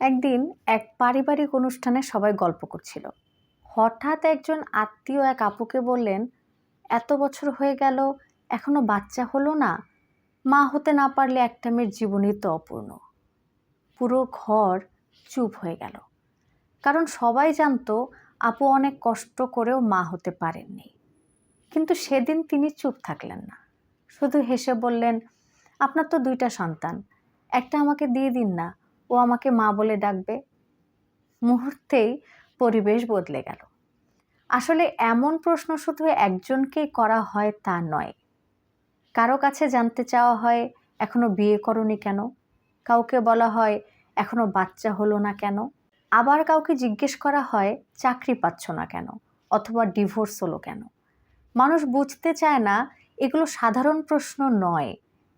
একদিন এক পারিবারিক অনুষ্ঠানে সবাই গল্প করছিল। হঠাৎ একজন আত্মীয় এক আপুকে বললেন, এত বছর হয়ে গেল এখনো বাচ্চা হলো না, মা হতে না পারলে একটা মেয়ের জীবনই তো অপূর্ণ। পুরো ঘর চুপ হয়ে গেল, কারণ সবাই জানতো আপু অনেক কষ্ট করেও মা হতে পারেননি। কিন্তু সেদিন তিনি চুপ থাকলেন না, শুধু হেসে বললেন, আপনার তো দুইটা সন্তান, একটা আমাকে দিয়ে দিন না, ও আমাকে মা বলে ডাকবে। মুহূর্তেই পরিবেশ বদলে গেল। আসলে এমন প্রশ্ন শুধু একজনকেই করা হয় তা নয়। কারো কাছে জানতে চাওয়া হয়, এখনো বিয়ে করনি কেন? কাউকে বলা হয়, এখনো বাচ্চা হলো না কেন? আবার কাউকে জিজ্ঞেস করা হয়, চাকরি পাচ্ছ না কেন, অথবা ডিভোর্স হলো কেন? মানুষ বুঝতে চায় না এগুলো সাধারণ প্রশ্ন নয়,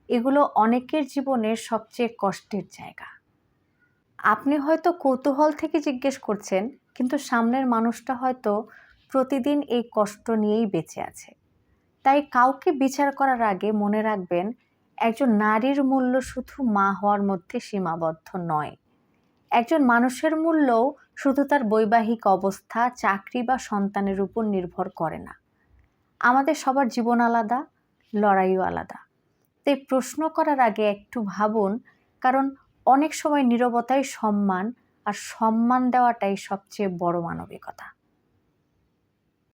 এগুলো অনেকের জীবনের সবচেয়ে কষ্টের জায়গা। আপনি হয়তো কৌতূহল থেকে জিজ্ঞেস করছেন, কিন্তু সামনের মানুষটা হয়তো প্রতিদিন এই কষ্ট নিয়েই বেঁচে আছে। তাই কাউকে বিচার করার আগে মনে রাখবেন, একজন নারীর মূল্য শুধু মা হওয়ার মধ্যে সীমাবদ্ধ নয়। একজন মানুষের মূল্যও শুধু তার বৈবাহিক অবস্থা, চাকরি বা সন্তানের উপর নির্ভর করে না। আমাদের সবার জীবন আলাদা, লড়াইও আলাদা। তাই প্রশ্ন করার আগে একটু ভাবুন, কারণ অনেক সময় নীরবতাই সম্মান, আর সম্মান দেওয়াটাই সবচেয়ে বড় মানবিকতা।